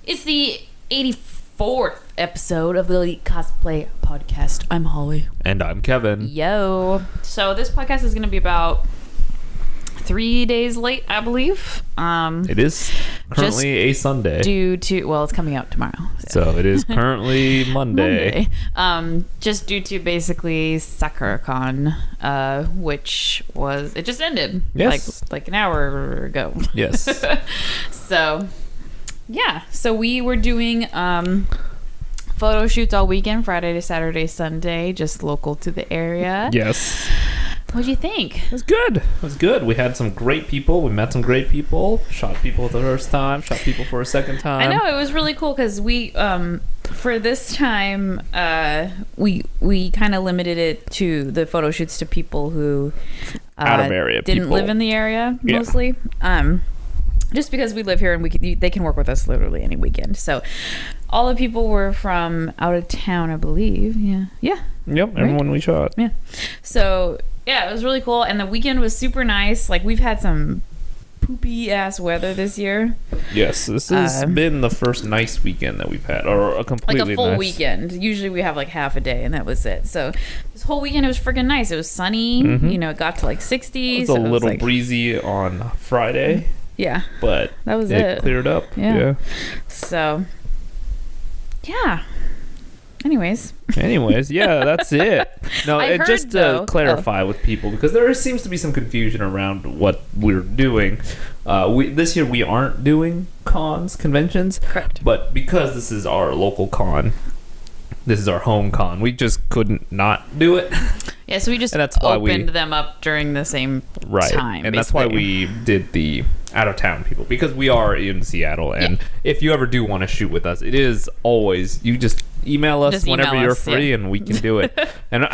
It's the 84th episode of the Elite Cosplay podcast. I'm Holly. And I'm Kevin. Yo. So this podcast is going to be about 3 days late, I believe. It is currently a Sunday. Due to, well, it's coming out tomorrow. So it is currently Monday. Just due to basically Sakura-con, which was, it just ended. Yes. Like an hour ago. Yes. So, yeah. So we were doing photo shoots all weekend, Friday to Saturday, Sunday, just local to the area. Yes. What'd you think? It was good. It was good. We had some great people. We met some great people. Shot people the first time. Shot people for a second time. I know. It was really cool because we, for this time, we kind of limited it to the photo shoots to people who out of area didn't people. live in the area mostly. Just because we live here and they can work with us literally any weekend. So all the people were from out of town, I believe. Yeah. Yep. Right? Everyone we shot. Yeah. So yeah, it was really cool. And the weekend was super nice. Like, we've had some poopy ass weather this year. Yes. This has been the first nice weekend that we've had, or a completely like a full nice weekend. Usually we have like half a day and that was it. So this whole weekend it was freaking nice. It was sunny. Mm-hmm. You know, it got to like 60. It was so a little like, breezy on Friday. Yeah. But that was it. Cleared up. Yeah. So, yeah. Anyways, yeah, that's it. No, just to clarify with people, because there seems to be some confusion around what we're doing. This year we aren't doing conventions. Correct. But because this is our local con, this is our home con, we just couldn't not do it. Yeah, so we just opened them up during the same time. And that's why we did the out-of-town people, because we are in Seattle. And if you ever do want to shoot with us, it is always, you just email us whenever you're free and we can do it. And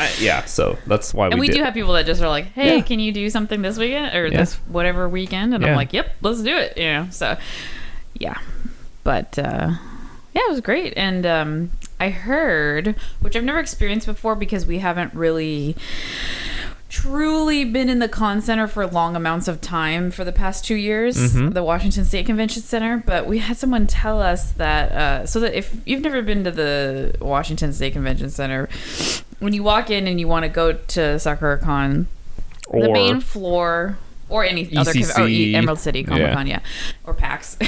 so that's why we do have people that just are like, hey, can you do something this weekend or this whatever weekend? And I'm like, yep, let's do it. You know, so yeah. But it was great. And I heard, which I've never experienced before because we haven't really truly been in the con center for long amounts of time for the past 2 years, the Washington State Convention Center. But we had someone tell us that so that if you've never been to the Washington State Convention Center, when you walk in and you want to go to Sakura-con, the main floor or any ECC, other Emerald City Comic-Con, or PAX,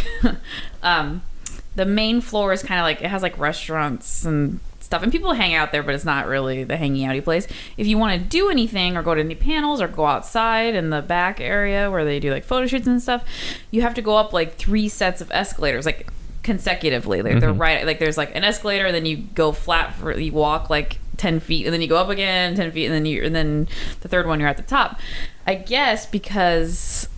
the main floor is kind of like, it has like restaurants and stuff, and people hang out there, but it's not really the hanging outy place. If you want to do anything or go to any panels or go outside in the back area where they do like photo shoots and stuff, you have to go up like 3 sets of escalators, like consecutively. Like they're right, like there's like an escalator, and then you go flat you walk like 10 feet, and then you go up again 10 feet, and then the third one you're at the top. I guess because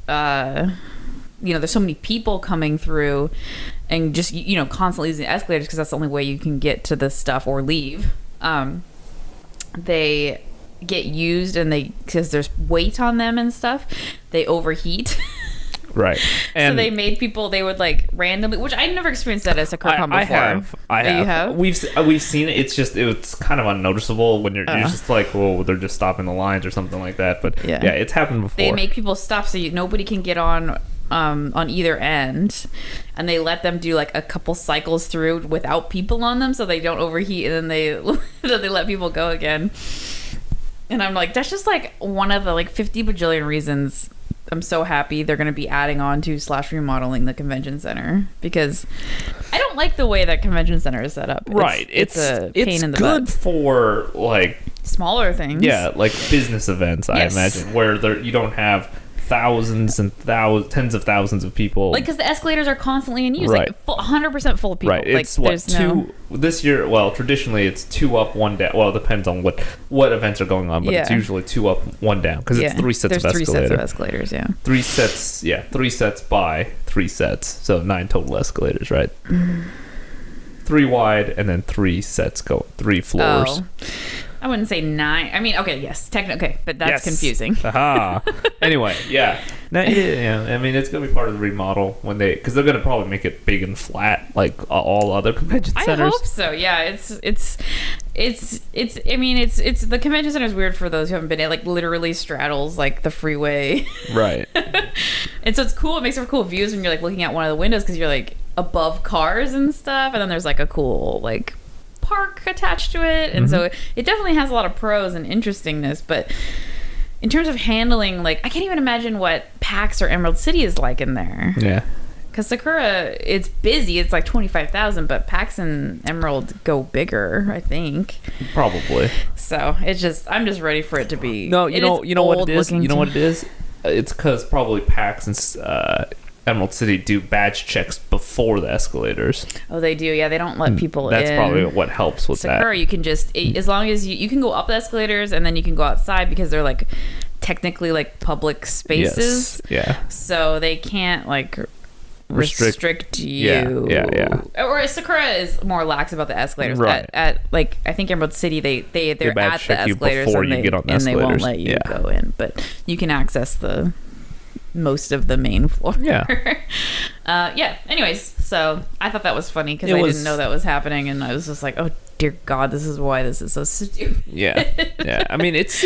there's so many people coming through and just, constantly using escalators because that's the only way you can get to this stuff or leave. They get used, and because there's weight on them and stuff, they overheat. Right. And so they made people, they would like randomly, which I'd never experienced that as a Sakura-con before. I have. You have? We've seen it. It's kind of unnoticeable when you're just like, well, they're just stopping the lines or something like that. But yeah it's happened before. They make people stop so nobody can get on either end, and they let them do like a couple cycles through without people on them so they don't overheat, and then they let people go again. And I'm like, that's just like one of the like 50 bajillion reasons I'm so happy they're going to be adding on to / remodeling the convention center, because I don't like the way that convention center is set up. Right. It's a pain in the butt. It's good for like smaller things. Yeah, like business events, I imagine, where you don't have thousands and tens of thousands of people. Like, because the escalators are constantly in use. Right. Like 100% full of people. Right. Like, It's this year, well, traditionally it's 2 up, 1 down. Well, it depends on what events are going on, but it's usually 2 up, 1 down, because it's 3 sets of escalators. There's 3 sets of escalators, yeah. 3 sets by 3 sets, so 9 total escalators, right? 3 wide, and then 3 sets go 3 floors. Oh. I wouldn't say 9. I mean, okay, yes, technically, okay, but that's confusing. Aha. Anyway, yeah. Now, I mean, it's gonna be part of the remodel because they're gonna probably make it big and flat like all other convention centers. I hope so. Yeah, it's. I mean, it's the convention center is weird for those who haven't been. It like literally straddles like the freeway. Right. And so it's cool. It makes for cool views when you're like looking out one of the windows, because you're like, above cars and stuff, and then there's like a cool like park attached to it, and so it definitely has a lot of pros and interestingness. But in terms of handling, like, I can't even imagine what PAX or Emerald City is like in there. Yeah. Because Sakura, it's busy. It's like 25,000, but PAX and Emerald go bigger, I think. Probably. So it's just, I'm just ready for it to be. No, you know what it is. You know what it is. It's because probably PAX and Emerald City do badge checks before the escalators. Oh, they do. Yeah, they don't let people in. That's probably what helps with that. Sakura, you can just, as long as you can go up the escalators and then you can go outside because they're like technically like public spaces. Yes. Yeah. So they can't like restrict you. Yeah. Or Sakura is more lax about the escalators. Right. At like, I think Emerald City, they're at the escalators and they won't let you go in, but you can access the most of the main floor. Yeah. Anyways, so I thought that was funny because I didn't know that was happening, and I was just like, oh dear God, this is why this is so stupid. Yeah. I mean, it's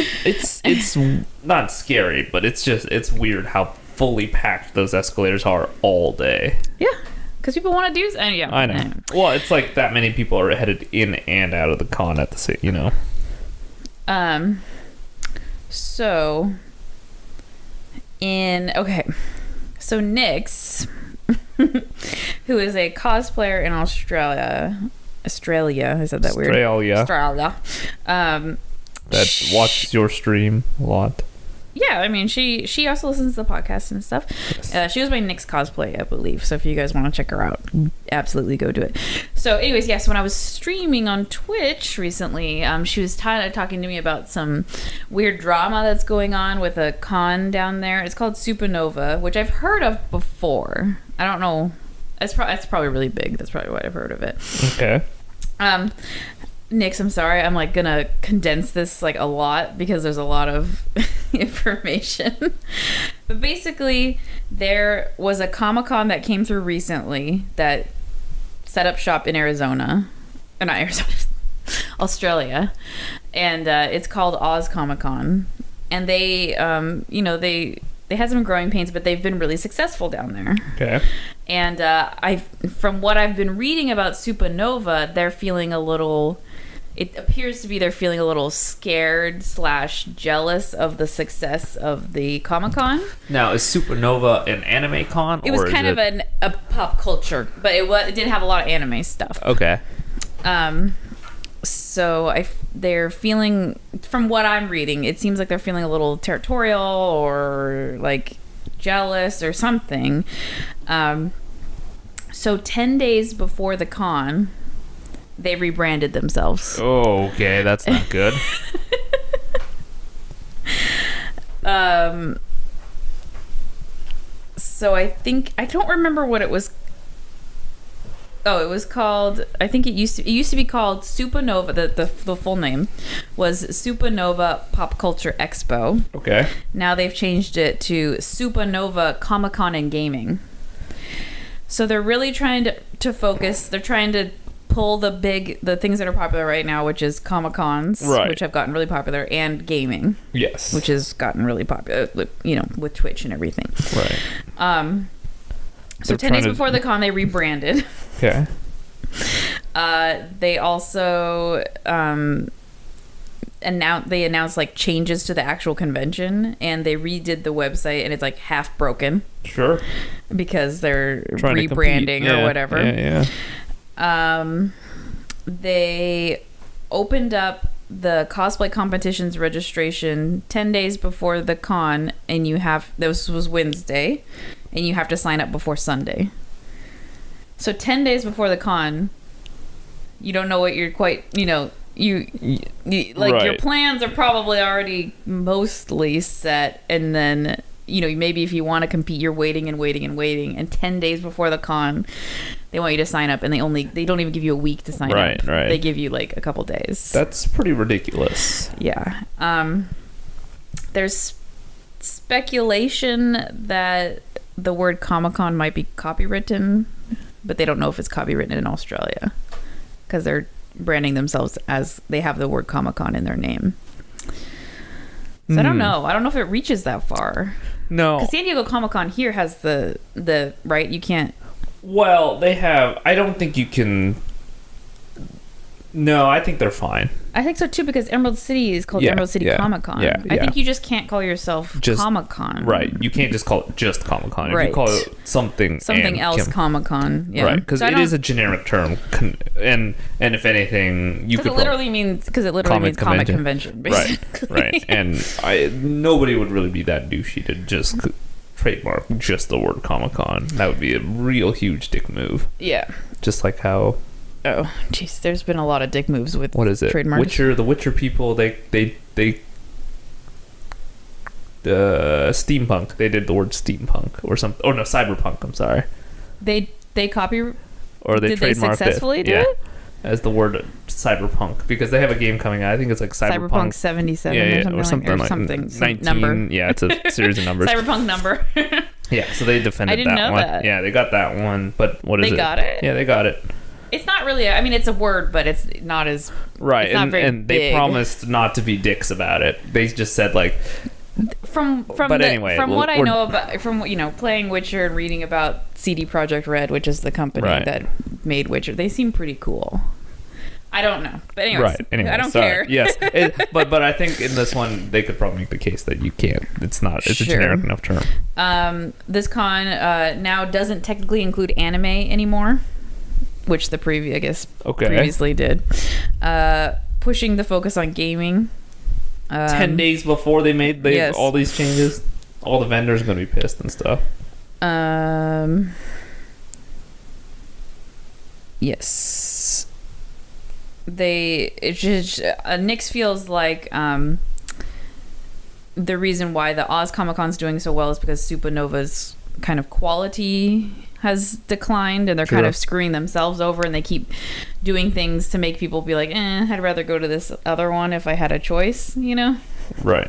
not scary, but it's weird how fully packed those escalators are all day. Yeah, because people want to do. And yeah, I know. Well, it's like that many people are headed in and out of the con at the same. So so Nyx, who is a cosplayer in Australia, I said that weird. Australia. That watches your stream a lot. Yeah, I mean, she also listens to the podcast and stuff. Yes. She was my Nyx cosplay, I believe. So if you guys want to check her out, absolutely go do it. So anyways, yes, when I was streaming on Twitch recently, she was talking to me about some weird drama that's going on with a con down there. It's called Supanova, which I've heard of before. I don't know. It's probably really big. That's probably why I've heard of it. Okay. Nyx, I'm sorry. I'm like gonna condense this like a lot because there's a lot of information. But basically, there was a Comic-Con that came through recently that set up shop in Arizona. Or not Arizona, Australia. And it's called Oz Comic-Con. And they, they had some growing pains, but they've been really successful down there. Okay. And from what I've been reading about Supanova, they're feeling a little... It appears to be they're feeling a little scared / jealous of the success of the Comic-Con. Now, is Supanova an anime con? It was kind of a pop culture, but it did have a lot of anime stuff. Okay. So they're feeling, from what I'm reading, it seems like they're feeling a little territorial or like jealous or something. So 10 days before the con, they rebranded themselves. Oh, okay. That's not good. So I don't remember what it was. Oh, it was called, I think it used to be called Supanova. The full name was Supanova Pop Culture Expo. Okay. Now they've changed it to Supanova Comic-Con and Gaming. So they're really trying to focus. They're trying to pull the things that are popular right now, which is Comic-Cons, right, which have gotten really popular, and gaming. Yes. Which has gotten really popular, with Twitch and everything. Right. So 10 days before the con, they rebranded. Okay. They also announced like changes to the actual convention, and they redid the website, and it's like half broken. Sure. Because they're rebranding or whatever. Yeah. They opened up the cosplay competitions registration 10 days before the con, and this was Wednesday, and you have to sign up before Sunday. So 10 days before the con, you don't know what you're quite, you right, your plans are probably already mostly set, and then maybe if you want to compete, you're waiting, and 10 days before the con, they want you to sign up, and they don't even give you a week to sign up. Right. They give you like a couple days. That's pretty ridiculous. Yeah. There's speculation that the word Comic-Con might be copywritten, but they don't know if it's copywritten in Australia because they're branding themselves as they have the word Comic-Con in their name. So I don't know. I don't know if it reaches that far. No. Because San Diego Comic-Con here has the right, you can't Well, they have. I don't think you can. No, I think they're fine. I think so too, because Emerald City is called Emerald City Comic-Con. Yeah, I think you just can't call yourself just Comic-Con. Right. You can't just call it just Comic-Con. Right. If you call it something else Comic-Con. Yeah. Right, because it is a generic term, and if anything, you could it literally means comic convention, basically. Right. And nobody would really be that douchey to just trademark just the word Comic-Con. That would be a real huge dick move. Yeah. Just like how. Oh, jeez, there's been a lot of dick moves with what is it? Trademarks. The Witcher people, they steampunk. They did the word steampunk or something. Oh no, cyberpunk. I'm sorry. They copy. Or they did they successfully do it? As the word cyberpunk, because they have a game coming out. I think it's like Cyberpunk 77 or something like 19, number. Yeah, it's a series of numbers. Cyberpunk number. Yeah, so they defended that one. I didn't know that. Yeah, they got that one, but what is it? They got it? Yeah, they got it. It's not really. I mean, it's a word, but it's not as right. It's not very and they big. promised not to be dicks about it. They just said like. From what I know about playing Witcher and reading about CD Projekt Red, which is the company that made Witcher, they seem pretty cool. I don't know, but anyways, I don't care. Yes, but I think in this one they could probably make the case that you can't. It's not. It's a generic enough term. This con now doesn't technically include anime anymore, which the previously did. Pushing the focus on gaming. 10 days before they made all these changes, all the vendors are going to be pissed and stuff. Yes. Nix feels like the reason why the Oz Comic-Con's doing so well is because Supanova's kind of quality has declined, and they're kind of screwing themselves over, and they keep doing things to make people be like, I'd rather go to this other one if I had a choice, Right.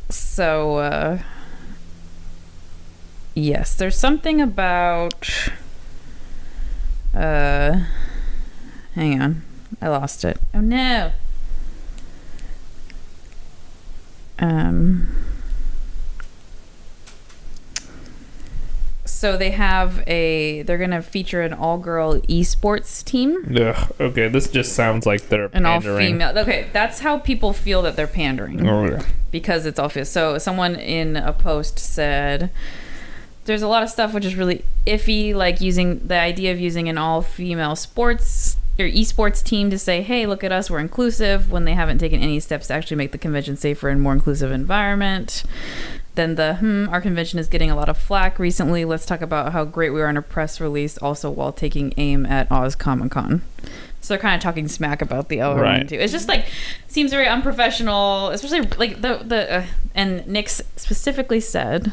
So yes, there's something about hang on, I lost it. Oh no. So they're gonna feature an all-girl esports team. Ugh, okay, this just sounds like they're pandering. An all-female. Okay, that's how people feel that they're pandering. Oh, yeah. Because it's obvious. So someone in a post said, there's a lot of stuff which is really iffy, like using the idea of using an all-female sports or esports team to say, hey, look at us, we're inclusive, when they haven't taken any steps to actually make the convention safer and more inclusive environment. Then our convention is getting a lot of flack recently. Let's talk about how great we are in a press release, also while taking aim at Oz Comic-Con. So they're kind of talking smack about the other one too. It's just like seems very unprofessional, especially like and Nick specifically said,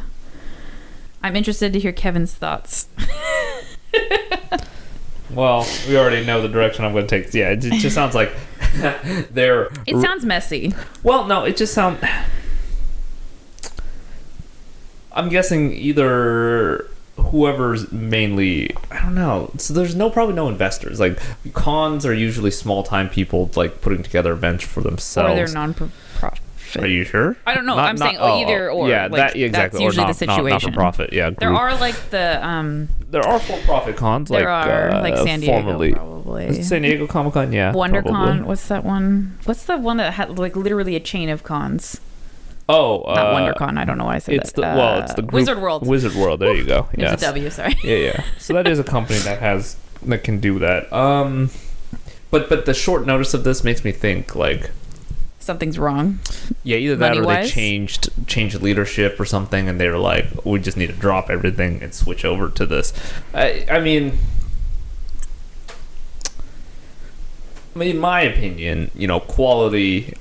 "I'm interested to hear Kevin's thoughts." Well, we already know the direction I'm going to take. Yeah, it just sounds like they're. It sounds messy. Well, no, it just sounds. I'm guessing either whoever's mainly, I don't know. So there's probably no investors. Like cons are usually small time people like putting together a bench for themselves. Or they're non-profit. Are you sure? I don't know. I'm saying either or. Yeah, like, exactly. That's usually the situation. Not for profit. Yeah. Group. There are like the. There are for-profit cons. There are like San Diego probably. San Diego Comic-Con, yeah. WonderCon. Probably. What's that one? What's the one that had like literally a chain of cons? Oh, not WonderCon. I don't know why I said it's that. It's the group, Wizard World. Wizard World. There you go. Yes. It's a W. Sorry. Yeah. So that is a company that can do that. But the short notice of this makes me think like something's wrong. Yeah, either that or they changed leadership or something, and they were like, we just need to drop everything and switch over to this. I mean, in my opinion, quality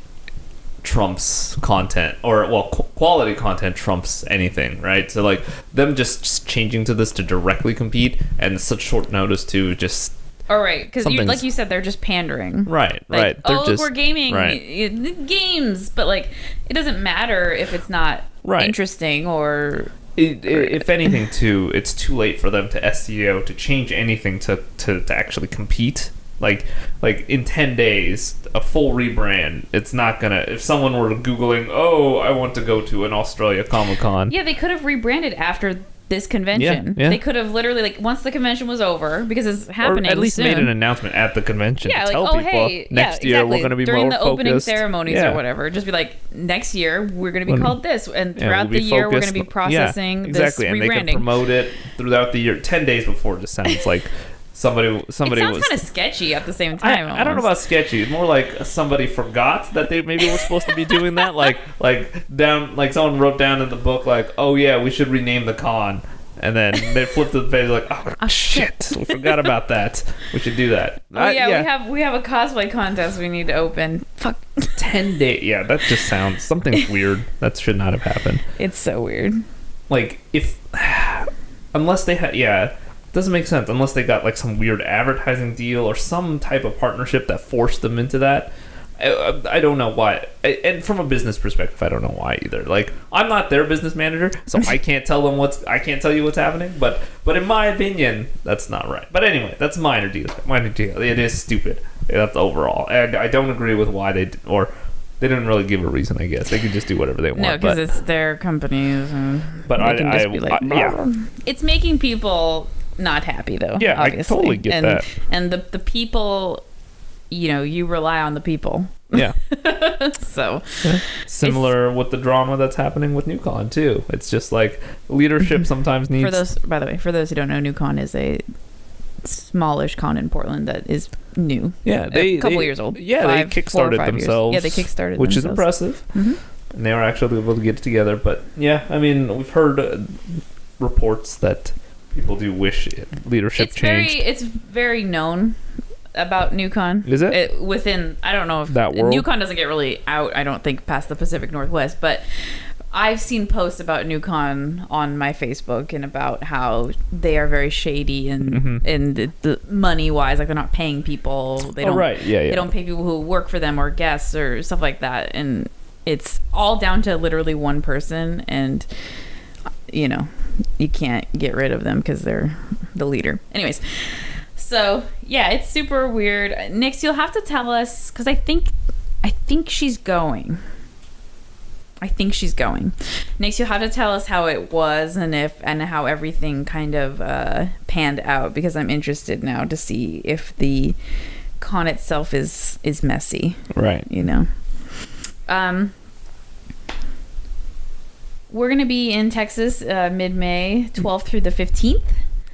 trumps content, or quality content trumps anything, right? So like them just changing to this to directly compete and such short notice to just. All right, because like you said, they're just pandering. Right. They're look, we're gaming games, but like it doesn't matter if it's not interesting or. If anything, it's too late for them to SEO to change anything to actually compete. Like in 10 days, a full rebrand. It's not gonna. If someone were Googling, I want to go to an Australia Comic-Con. Yeah, they could have rebranded after this convention. They could have literally, like, once the convention was over, because it's happening or at least soon, made an announcement at the convention to tell people, hey, next year we're going to be during more the opening focused. ceremonies or whatever. Just be like, next year we're going to be called this, and throughout the year we're going to be processing this rebranding. And they can promote it throughout the year. 10 days before just sounds like somebody it sounds kind of sketchy at the same time. I don't know about sketchy. It's more like somebody forgot that they maybe were supposed to be doing that. like someone wrote down in the book, like, oh yeah, we should rename the con. And then they flipped to the page like, oh shit, we forgot about that. We should do that. Oh yeah, we have a cosplay contest we need to open. Fuck. 10 days. Yeah, that just sounds, something's weird. That should not have happened. It's so weird. Like, unless they had, it doesn't make sense unless they got like some weird advertising deal or some type of partnership that forced them into that. I don't know why, and from a business perspective, I don't know why either. Like, I'm not their business manager, so I can't tell them I can't tell you what's happening. But in my opinion, that's not right. But anyway, that's minor deal. It is stupid. That's overall, and I don't agree with why they didn't really give a reason. I guess they could just do whatever they want. No, because it's their companies, but they can just be like, it's making people not happy though. Yeah, obviously. I totally get that. And the people. You rely on the people. Yeah. So similar with the drama that's happening with NewCon too. It's just like leadership sometimes needs. By the way, for those who don't know, NewCon is a smallish con in Portland that is new. Yeah, a couple years old. Yeah, they kickstarted themselves. Yeah, they kickstarted, which is impressive. Mm-hmm. And they were actually able to get it together. But yeah, I mean, we've heard reports that people do wish leadership changed. It's very known about NewCon. Is it? Within, I don't know if that world? NewCon doesn't get really out, I don't think, past the Pacific Northwest, but I've seen posts about NewCon on my Facebook and about how they are very shady and the money wise, like they're not paying people. They don't, They don't pay people who work for them or guests or stuff like that, and it's all down to literally one person, and you can't get rid of them because they're the leader. Anyways. So yeah, it's super weird. Nix, you'll have to tell us, because I think she's going. Nix, you'll have to tell us how it was and how everything kind of panned out, because I'm interested now to see if the con itself is messy. Right. We're gonna be in Texas mid-May, 12th through the 15th.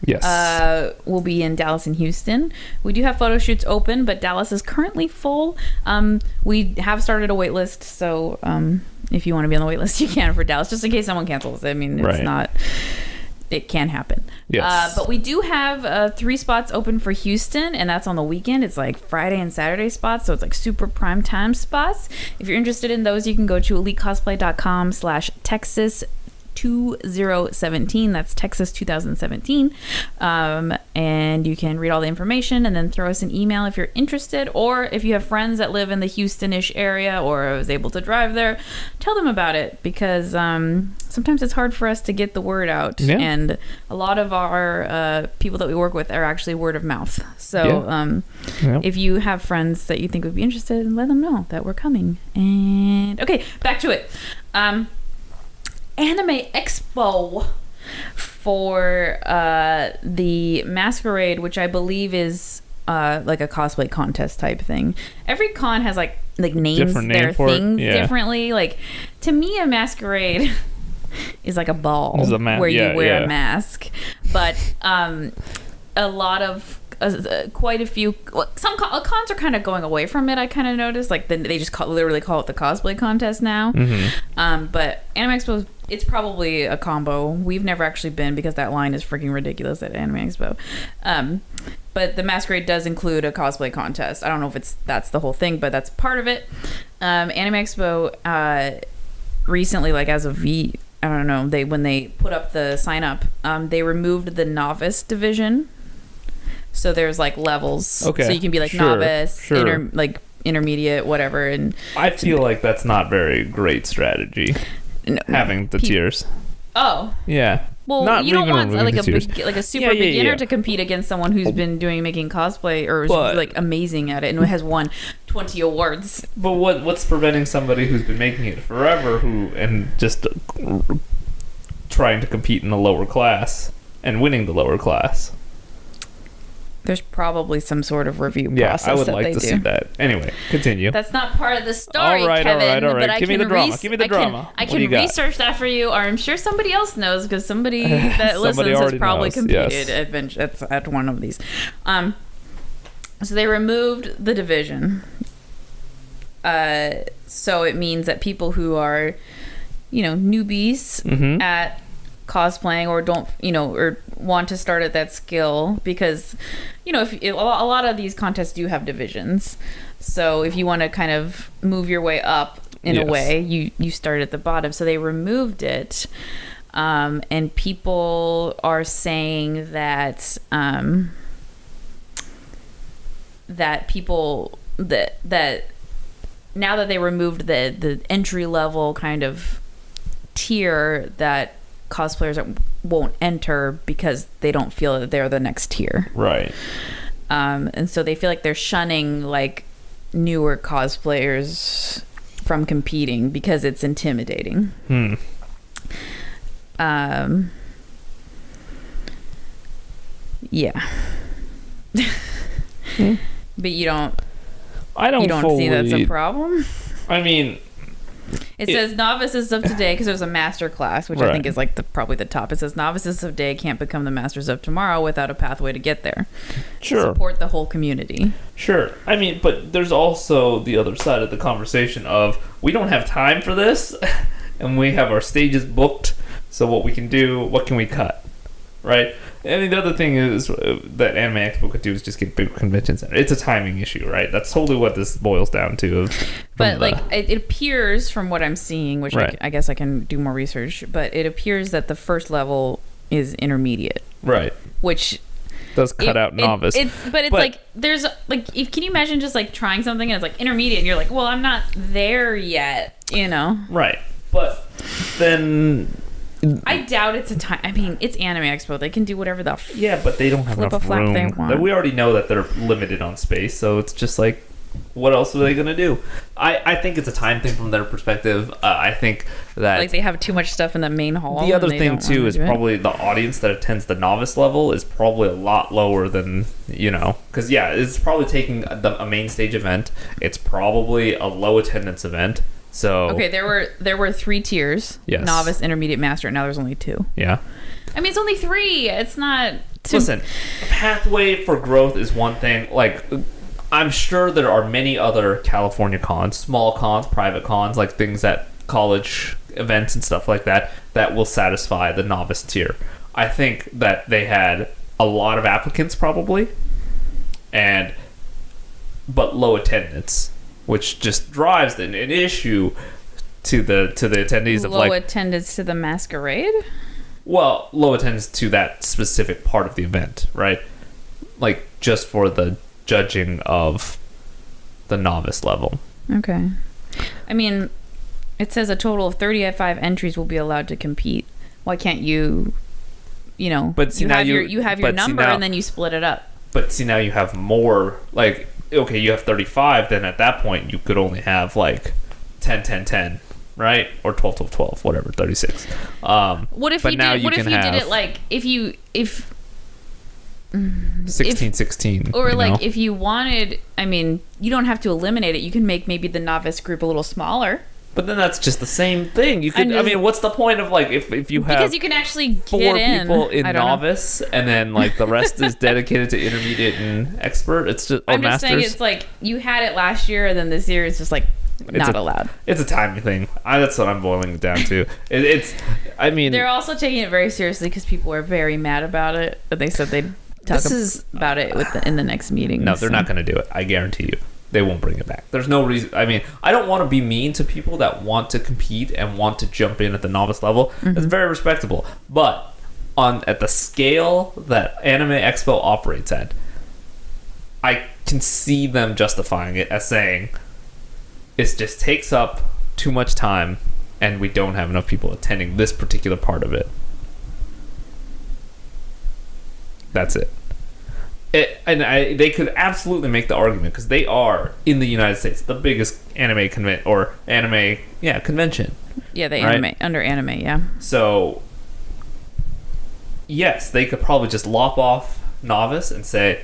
Yes. We'll be in Dallas and Houston. We do have photo shoots open, but Dallas is currently full. We have started a wait list, so if you want to be on the wait list, you can for Dallas, just in case someone cancels. I mean, it's not... It can happen. Yes. But we do have 3 spots open for Houston, and that's on the weekend. It's like Friday and Saturday spots, so it's like super prime time spots. If you're interested in those, you can go to elitecosplay.com/Texas 2017. That's Texas 2017. And you can read all the information and then throw us an email if you're interested, or if you have friends that live in the Houston-ish area or was able to drive there, tell them about it, because sometimes it's hard for us to get the word out, and a lot of our people that we work with are actually word of mouth. So if you have friends that you think would be interested, let them know that we're coming. And okay, back to it. Anime Expo for the Masquerade, which I believe is like a cosplay contest type thing. Every con has like names their things differently. Like, to me, a masquerade is like a ball where you wear a mask, but a lot of quite a few some cons are kind of going away from it. I kind of noticed, like, they just literally call it the cosplay contest now. But Anime Expo, it's probably a combo. We've never actually been, because that line is freaking ridiculous at Anime Expo. But the Masquerade does include a cosplay contest. I don't know if that's the whole thing, but that's part of it. Anime Expo recently, like as of I don't know, when they put up the sign up, they removed the novice division. So there's like levels. Okay. So you can be like novice, intermediate, whatever. And I feel like that's not very great strategy. No, having the tiers. Oh. Yeah. Well, you don't want like a super beginner to compete against someone who's been making cosplay or is like amazing at it and has won 20 awards. But what's preventing somebody who's been making it forever and just trying to compete in the lower class and winning the lower class. There's probably some sort of review process. Yeah, I would like to see that. Anyway, continue. That's not part of the story, Kevin. All right. Give me the drama. Give me the drama. I can research that for you, or I'm sure somebody else knows, because somebody that listens has probably competed at one of these. So they removed the division. So it means that people who are, newbies at cosplaying, or don't, or want to start at that skill, because, if a lot of these contests do have divisions. So if you want to kind of move your way up in a way, you start at the bottom. So they removed it. And people are saying that, that now that they removed the entry level kind of tier, that cosplayers won't enter because they don't feel that they're the next tier. Right. And so they feel like they're shunning like newer cosplayers from competing because it's intimidating. Yeah. But you don't see that's a problem? I mean, it says novices of today, because there's a master class, which I think is like probably the top. It says novices of today can't become the masters of tomorrow without a pathway to get there. Sure. Support the whole community. Sure. I mean, but there's also the other side of the conversation of, we don't have time for this, and we have our stages booked, so what can we cut? Right? And the other thing is that Anime Expo could do is just get bigger convention center. It's a timing issue, right? That's totally what this boils down to. But it appears from what I'm seeing, which I guess I can do more research, but it appears that the first level is intermediate. Right. Which does cut out novice. But like, there's like, can you imagine just like trying something and it's like intermediate and you're like, well, I'm not there yet, Right. But then I doubt it's a time. I mean, it's Anime Expo. They can do whatever the but they don't have enough room. They want. We already know that they're limited on space, so it's just like, what else are they gonna do? I think it's a time thing from their perspective. I think that like they have too much stuff in the main hall. The other thing too is probably the audience that attends the novice level is probably a lot lower than because it's probably taking a main stage event. It's probably a low attendance event. So okay, there were 3 tiers: novice, intermediate, master. Now there's only 2. Yeah, I mean it's only 3. It's not. Listen, pathway for growth is one thing. Like, I'm sure there are many other California cons, small cons, private cons, like things at college events and stuff like that will satisfy the novice tier. I think that they had a lot of applicants probably, but low attendance, which just drives an issue to the attendees of low attendance to the masquerade. Well, low attendance to that specific part of the event, right? Like just for the judging of the novice level. Okay. I mean, it says a total of 35 entries will be allowed to compete. Why can't you but see, you have your number and then you split it up. But see, now you have more, like, okay, you have 35, then at that point you could only have like 10 10 10, right? Or 12 12 12, whatever, 36. What if you did it like if 16 16, or like if you wanted, I mean, you don't have to eliminate it. You can make maybe the novice group a little smaller. But then that's just the same thing. You could. I mean, what's the point of like if you have, because you can actually get 4 people in novice and then like the rest is dedicated to intermediate and expert. It's just I'm just saying it's like you had it last year and then this year it's just like not allowed. It's a timing thing. That's what I'm boiling it down to. I mean, they're also taking it very seriously because people are very mad about it. But they said they'd talk about it in the next meeting. No, they're not going to do it. I guarantee you. They won't bring it back. There's no reason. I mean, I don't want to be mean to people that want to compete and want to jump in at the novice level. Mm-hmm. That's very respectable. But at the scale that Anime Expo operates at, I can see them justifying it as saying it just takes up too much time and we don't have enough people attending this particular part of it. That's it. They could absolutely make the argument because they are in the United States the biggest anime convention. Yeah, the anime under anime, yeah. So yes, they could probably just lop off novice and say,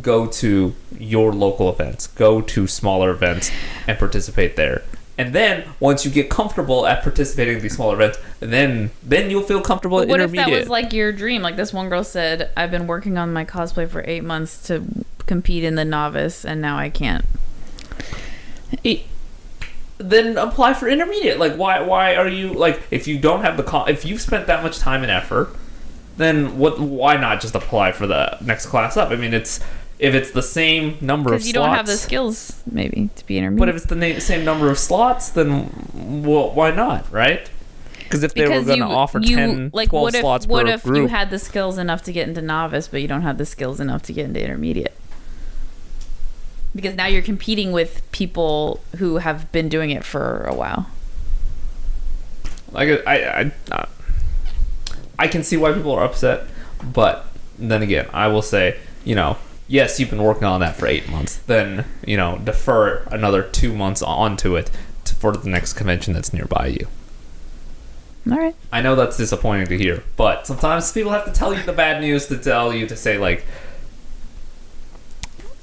go to your local events, go to smaller events and participate there. And then once you get comfortable at participating in these smaller events, then you'll feel comfortable at intermediate. What if that was like your dream? Like this one girl said, I've been working on my cosplay for 8 months to compete in the novice, and now I can't. Then apply for intermediate. Like why are you like, if you don't have if you've spent that much time and effort, then why not just apply for the next class up? I mean, if it's the same number of slots... Because you don't have the skills, maybe, to be intermediate. But if it's the same number of slots, then well, why not, right? Because if they were going to offer 10, 12 slots per group... What if you had the skills enough to get into novice, but you don't have the skills enough to get into intermediate? Because now you're competing with people who have been doing it for a while. Like, I can see why people are upset, but then again, I will say, yes, you've been working on that for 8 months. Then, defer another 2 months onto it for the next convention that's nearby you. All right. I know that's disappointing to hear, but sometimes people have to tell you the bad news to tell you to say, like,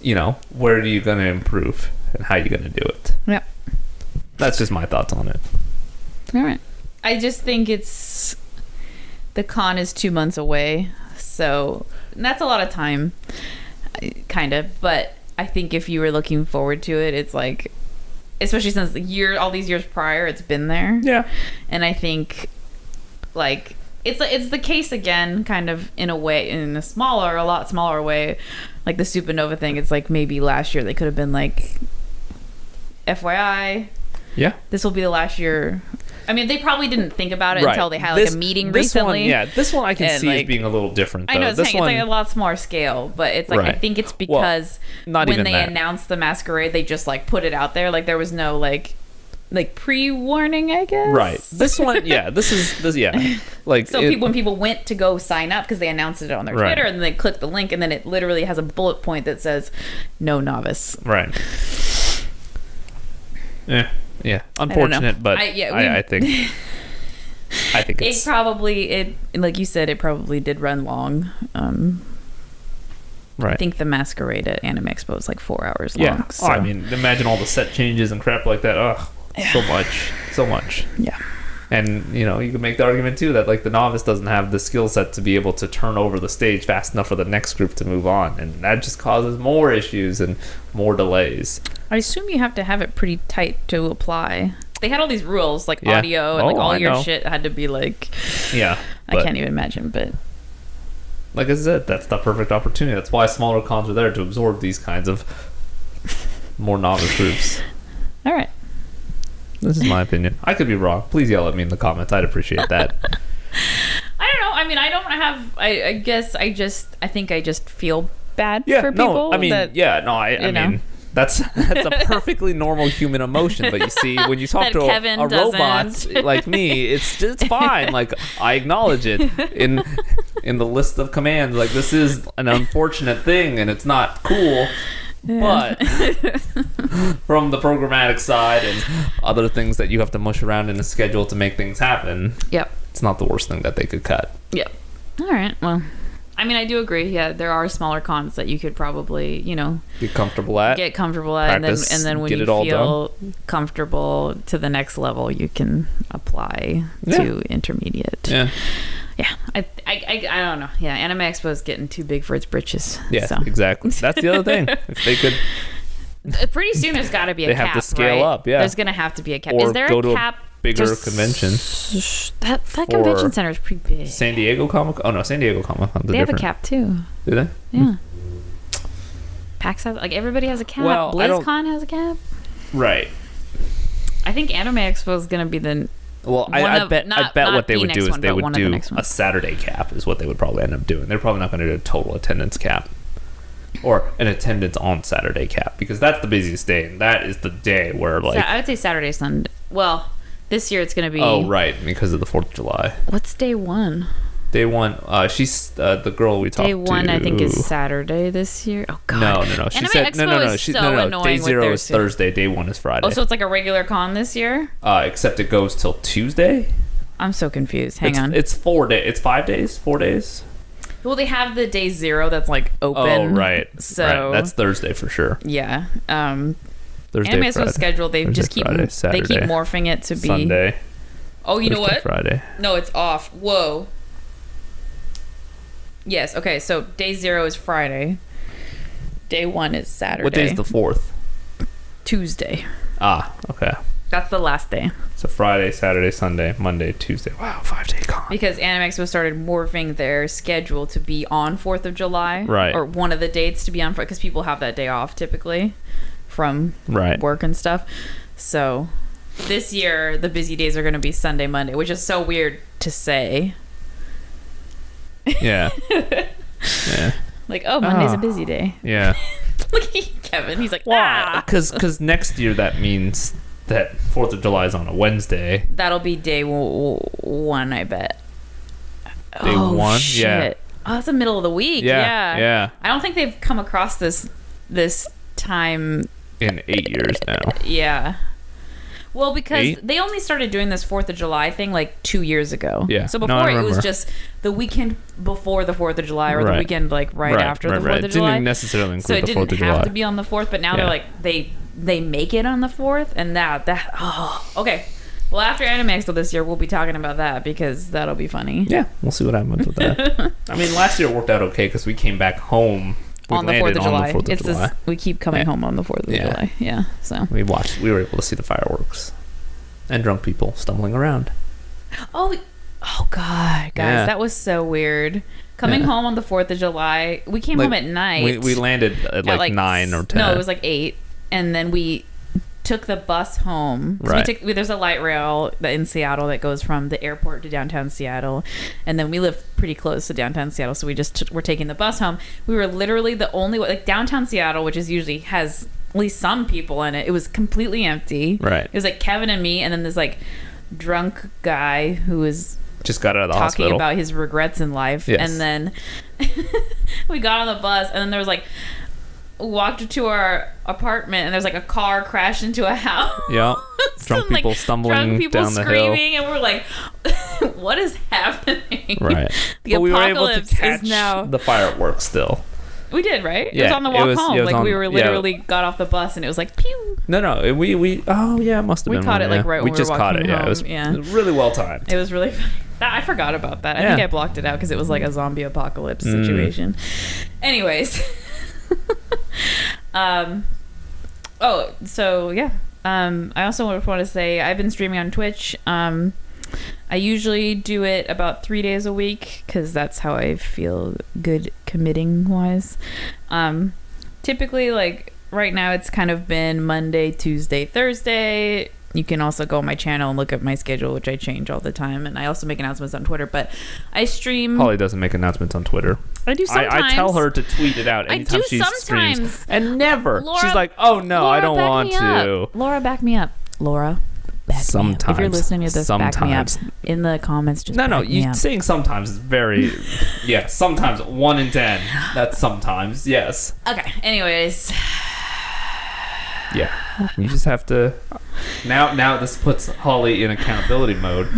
where are you going to improve and how are you going to do it? Yep. That's just my thoughts on it. All right. I just think the con is 2 months away, so that's a lot of time, kind of. But I think if you were looking forward to it, it's like, especially since all these years prior, it's been there. Yeah. And I think, like, it's the case again, kind of in a way, in a lot smaller way, like the Supanova thing. It's like maybe last year they could have been like, FYI. Yeah. This will be the last year. I mean, they probably didn't think about it until they had like a meeting recently. This one I can see as being a little different, though. I know, it's like a lot smaller scale, but it's like, I think it's because when they announced the masquerade, they just like put it out there. Like there was no like pre-warning, I guess. Right. This one, like, so when people went to go sign up, because they announced it on their Twitter, and then they click the link, and then it literally has a bullet point that says no novice. Right. Yeah, unfortunate, but I think it's... like you said, it probably did run long. Right. I think the masquerade at Anime Expo is like 4 hours long. So. I mean, imagine all the set changes and crap like that. Ugh, so much. Yeah. And, you can make the argument, too, that, like, the novice doesn't have the skill set to be able to turn over the stage fast enough for the next group to move on. And that just causes more issues and more delays. I assume you have to have it pretty tight to apply. They had all these rules, like audio, and, like, all your shit had to be, like... Yeah. I can't even imagine, but... Like I said, that's the perfect opportunity. That's why smaller cons are there, to absorb these kinds of more novice groups. All right. This is my opinion. I could be wrong. Please yell at me in the comments. I'd appreciate that. I don't know. I mean, I don't have... I guess I think I just feel bad for people. No, I mean, I mean, that's a perfectly normal human emotion. But you see, when you talk to a robot like me, it's fine. Like, I acknowledge it in the list of commands. Like, this is an unfortunate thing, and it's not cool. Yeah. But from the programmatic side and other things that you have to mush around in a schedule to make things happen, it's not the worst thing that they could cut. Yep. All right. Well, I mean, I do agree. Yeah, there are smaller cons that you could probably, get comfortable at, practice, and then when you feel comfortable to the next level, you can apply to intermediate. Yeah. Yeah, I don't know. Yeah, Anime Expo is getting too big for its britches. Yeah, exactly. That's the other thing. If they could... Pretty soon there's got to be a cap, They have to scale up, yeah. There's going to have to be a cap. Or is there go a cap? To a bigger convention. That convention center is pretty big. San Diego Comic... Oh, no, San Diego Comic Con. They have a cap, too. Do they? Yeah. PAX has... Like, everybody has a cap. Well, BlizzCon has a cap. Right. I think Anime Expo is going to be the... Well, I bet what they would do is they would do a Saturday cap is what they would probably end up doing. They're probably not going to do a total attendance cap or an attendance on Saturday cap, because that's the busiest day, and that is the day where, like... I would say Saturday, Sunday. Well, this year it's going to be... Oh, right, because of the 4th of July. What's day one? Day one, she's the girl we talked to. Day one, I think, is Saturday this year. Oh God! No. She said no. Day 0 is Thursday. Day one is Friday. Oh, so it's like a regular con this year? Except it goes till Tuesday. I'm so confused. Hang on. It's 4 days. It's 5 days. 4 days. Well, they have the day 0 that's like open. Oh, right. So right. That's Thursday for sure. Yeah. Thursday, Anime Expo Friday. schedule. They Thursday, just keep Friday, Saturday, they keep morphing it to be Sunday. Oh, you know Thursday, what? Friday. No, it's off. Whoa. Yes. Okay. So day 0 is Friday. Day 1 is Saturday. What day is the 4th? Tuesday. Ah, okay. That's the last day. So Friday, Saturday, Sunday, Monday, Tuesday. Wow, 5-day con. Because Anime Expo started morphing their schedule to be on 4th of July. Right. Or one of the dates to be on, because people have that day off typically from work and stuff. So this year, the busy days are going to be Sunday, Monday, which is so weird to say. Yeah. Yeah. Like, oh, Monday's a busy day. Yeah. Look at Kevin. He's like, Because next year that means that 4th of July is on a Wednesday. That'll be day 1, I bet. Day 1? Shit. Yeah. Oh, it's the middle of the week. Yeah. I don't think they've come across this time. In 8 years now. Yeah. Well, because they only started doing this 4th of July thing like 2 years ago. Yeah. So before it was just the weekend before the 4th of July or the weekend like right after the 4th of July. It didn't necessarily include the 4th of July. So it didn't have to be on the 4th, but now they're like, they make it on the 4th, and okay. Well, after Anime Expo this year, we'll be talking about that because that'll be funny. Yeah, we'll see what happens with that. I mean, last year it worked out okay because we came back home. On the 4th of July. We keep coming home on the 4th of July. Yeah, so. We were able to see the fireworks. And drunk people stumbling around. Oh God, guys, that was so weird. Coming home on the 4th of July, we came home at night. We landed at like 9 or 10. No, it was like 8. And then we took the bus home. Right. There's a light rail in Seattle that goes from the airport to downtown Seattle. And then we live pretty close to downtown Seattle, so we just were taking the bus home. We were literally the only one, like downtown Seattle, which is usually has at least some people in it. It was completely empty. Right. It was like Kevin and me, and then this like drunk guy who was just got out of the talking hospital about his regrets in life. Yes. And then we got on the bus, and then there was like walked to our apartment, and there's like a car crashed into a house. Yeah. Drunk people stumbling down the hill. Screaming, and we're like, what is happening? Right. The but we were able apocalypse to catch is now. the fireworks still. We did, right? Yeah, it was on the walk home. Like we were literally got off the bus, and it was like pew. No. We oh yeah, it must have been. We caught it like right when we were walking home. Yeah, it was really well timed. It was really funny. I forgot about that. I think I blocked it out because it was like a zombie apocalypse situation. Anyways. I also want to say I've been streaming on Twitch. I usually do it about 3 days a week because that's how I feel good committing wise. Typically, like right now, it's kind of been Monday, Tuesday, Thursday. You can also go on my channel and look at my schedule, which I change all the time. And I also make announcements on Twitter, but I stream. Holly doesn't make announcements on Twitter. I do sometimes. I tell her to tweet it out anytime she streams. And never. Laura, she's like, oh no, I don't want to. Laura, back me up. Laura, back me up. If you're listening to this, back me up. In the comments, just No, you saying sometimes is very, yeah, sometimes 1 in 10. That's sometimes, yes. Okay, anyways. Yeah, you just have to. Now this puts Holly in accountability mode.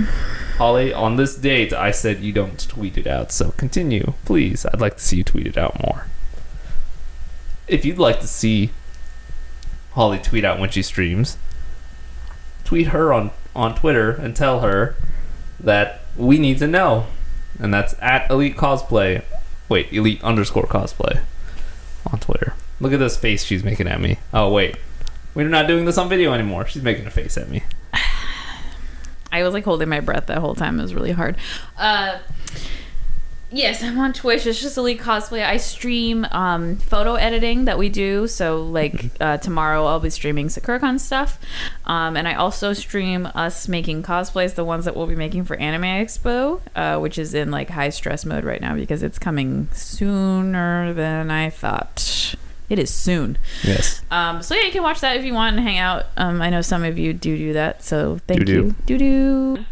Holly, on this date, I said you don't tweet it out, so continue, please. I'd like to see you tweet it out more. If you'd like to see Holly tweet out when she streams, tweet her on Twitter and tell her that we need to know. And that's at Elite Cosplay. Wait, Elite_Cosplay on Twitter. Look at this face she's making at me. Oh, wait. We're not doing this on video anymore. She's making a face at me. I was like holding my breath that whole time. It was really hard. Yes, I'm on Twitch. It's just Elite Cosplay. I stream photo editing that we do. So like tomorrow I'll be streaming Sakura-con stuff. And I also stream us making cosplays, the ones that we'll be making for Anime Expo, which is in like high stress mode right now because it's coming sooner than I thought. It is soon. Yes. So yeah, you can watch that if you want and hang out. I know some of you do that, so thank you. Do.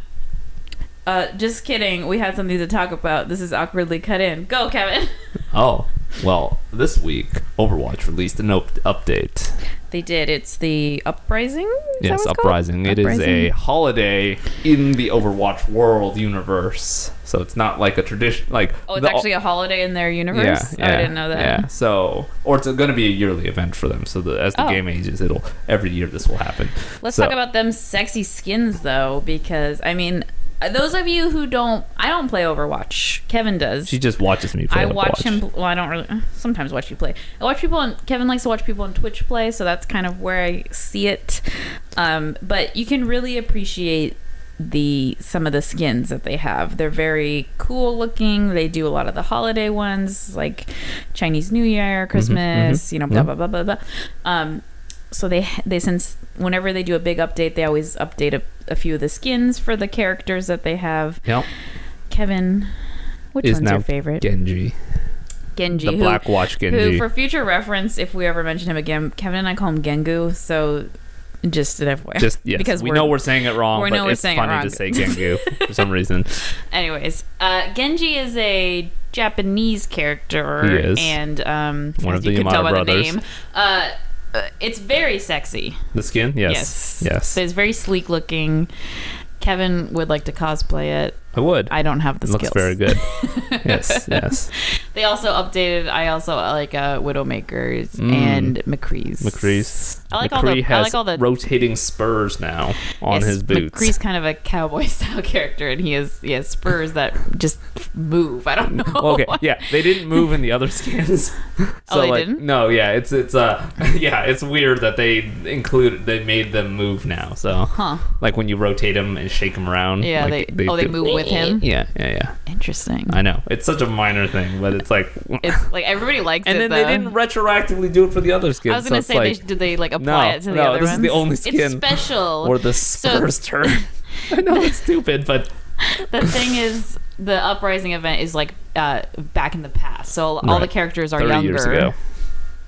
Just kidding. We had something to talk about. This is awkwardly cut in. Go, Kevin. Oh, well, this week Overwatch released an update. They did. It's the Uprising? Yes, Uprising. It is a holiday in the Overwatch world universe. So it's not like a tradition. Like it's actually a holiday in their universe? Yeah, I didn't know that. Yeah, so... Or it's going to be a yearly event for them. So as the game ages, every year this will happen. Let's talk about them sexy skins, though, because, I mean... Those of you who I don't play Overwatch. Kevin does. She just watches me play Overwatch. I watch him. Well, I don't really. Sometimes watch you play. I watch people on. Kevin likes to watch people on Twitch play, so that's kind of where I see it. But you can really appreciate some of the skins that they have. They're very cool looking. They do a lot of the holiday ones, like Chinese New Year, Christmas. Blah blah blah blah blah. So they since whenever they do a big update, they always update a few of the skins for the characters that they have. Yep. Kevin, which one's your favorite? Genji. The Black Watch Genji. Who, for future reference, if we ever mention him again, Kevin and I call him Gengu. So just an FYI. Yes, because we know we're saying it wrong, but it's funny to say Gengu for some reason. Anyways, Genji is a Japanese character. He is. And one of the Yamada brothers. The name. It's very sexy. The skin? Yes. So it's very sleek looking. Kevin would like to cosplay it. I would. I don't have the skills. Looks very good. Yes. They also updated. I also like Widowmakers and McCree's. I like all the rotating spurs now on his boots. McCree's kind of a cowboy style character, and he has spurs that just move. I don't know. Okay, yeah, they didn't move in the other skins. So they didn't? No, yeah, it's it's weird that they made them move now. So like when you rotate them and shake them around. Yeah, like they move with him. Yeah. Interesting. I know it's such a minor thing, but it's like everybody likes it. And then they didn't retroactively do it for the other skins. I was gonna say, did they apply it to the other ones? No, this is the only skin. It's special. Or the spurs turn. I know it's stupid, but the thing is, the Uprising event is back in the past, so all the characters are 30 younger. Years ago.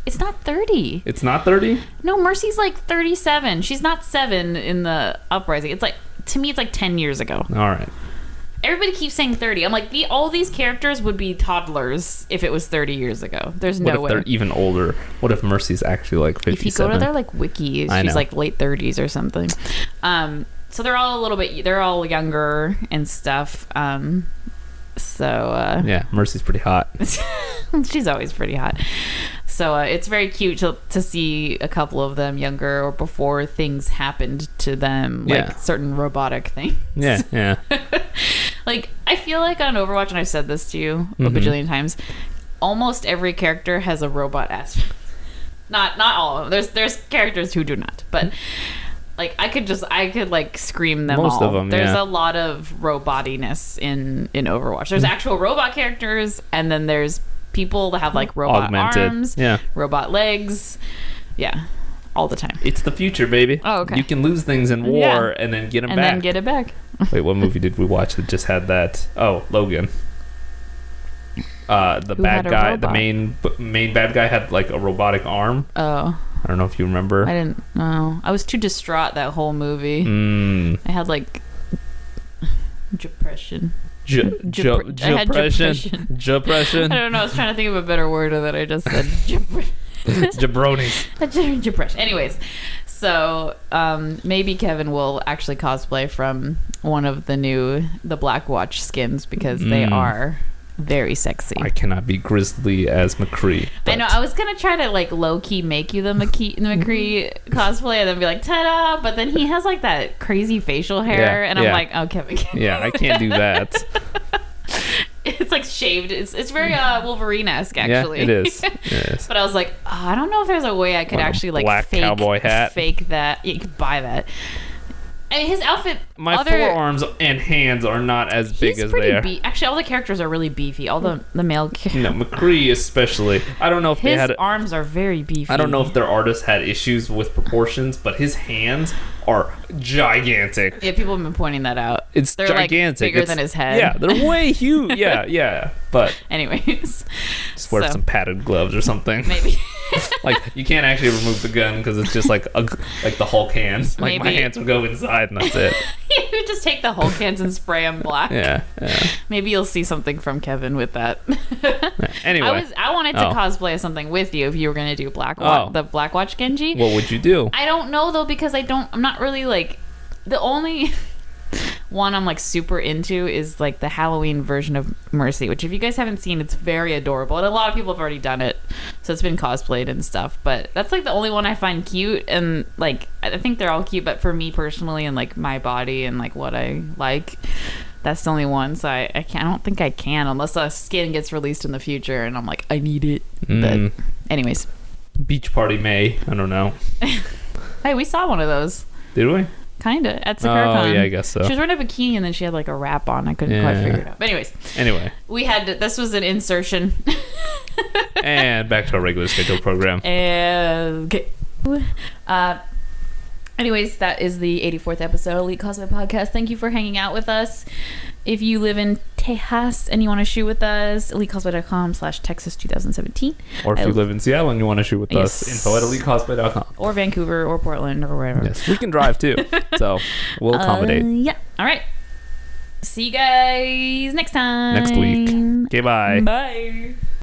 It's not 30. It's not 30? No, Mercy's 37. She's not 7 in the Uprising. It's to me, it's 10 years ago. All right. Everybody keeps saying 30. I'm like, all these characters would be toddlers if it was 30 years ago. There's no way. What if they're even older? What if Mercy's actually 57? If you go to their wiki, she's late 30s or something. So they're all younger and stuff. Yeah, Mercy's pretty hot. She's always pretty hot. So it's very cute to see a couple of them younger or before things happened to them, certain robotic things. Yeah. I feel like on Overwatch, and I've said this to you a bajillion times, almost every character has a robot aspect. Not all of them. There's characters who do not, but I could scream them most all. Of them, there's a lot of robotiness in Overwatch. There's actual robot characters, and then there's people that have robot augmented arms, robot legs, all the time. It's the future, baby. Oh, okay. You can lose things in war and then get them back. And then get it back. Wait, what movie did we watch that just had that? Oh, Logan. The bad guy, the main bad guy had a robotic arm. Oh. I don't know if you remember. I didn't know. I was too distraught that whole movie. I had depression. Depression. I don't know. I was trying to think of a better word that I just said. Jabronis. Depression. Anyways, so maybe Kevin will actually cosplay from one of the Black Watch skins because they are very sexy. I cannot be grisly as McCree. I know. I was gonna try to low key make you the McCree cosplay and then be ta-da! But then he has that crazy facial hair, and I'm like, oh, Kevin. Yeah, I can't do that. It's shaved. It's very Wolverine-esque, actually. Yeah, it is. But I was like, I don't know if there's a way I could actually black cowboy hat. Fake that. You could buy that. I mean, his outfit. My forearms and hands are not as big as they are. Actually, all the characters are really beefy. All the male characters. No, McCree especially. I don't know if his arms are very beefy. I don't know if their artists had issues with proportions, but his hands are gigantic. Yeah, people have been pointing that out. They're gigantic. Bigger than his head. Yeah, they're way huge. Yeah. But anyways, just wear some padded gloves or something. Maybe. You can't actually remove the gun because it's just like the Hulk hands. My hands will go inside and that's it. should just take the whole cans and spray them black. Yeah. Maybe you'll see something from Kevin with that. Anyway. I wanted to cosplay something with you if you were going to do the Black Watch Genji. What would you do? I don't know, though, because I'm not really, like... The only... one I'm like super into is like the Halloween version of Mercy, which if you guys haven't seen, it's very adorable, and a lot of people have already done it, so it's been cosplayed and stuff. But that's like the only one I find cute, and like I think they're all cute, but for me personally and like my body and like what I like, that's the only one. So I don't think I can unless a skin gets released in the future and I'm like, I need it. But anyways, Beach Party May, I don't know. Hey, we saw one of those. Did we? Kind of at Sakura-con. Oh, yeah, I guess so. She was wearing a bikini and then she had like a wrap on. I couldn't quite figure it out. But anyway, we had this was an insertion. And back to our regular scheduled program. Okay. Anyways, that is the 84th episode of Elite Cosplay Podcast. Thank you for hanging out with us. If you live in Tejas and you want to shoot with us, elitecosplay.com/Texas2017. Or if you live in Seattle and you want to shoot with us, info@elitecosplay.com. Or Vancouver or Portland or wherever. Yes, we can drive too. So we'll accommodate. Yeah. All right. See you guys next time. Next week. Okay, bye. Bye.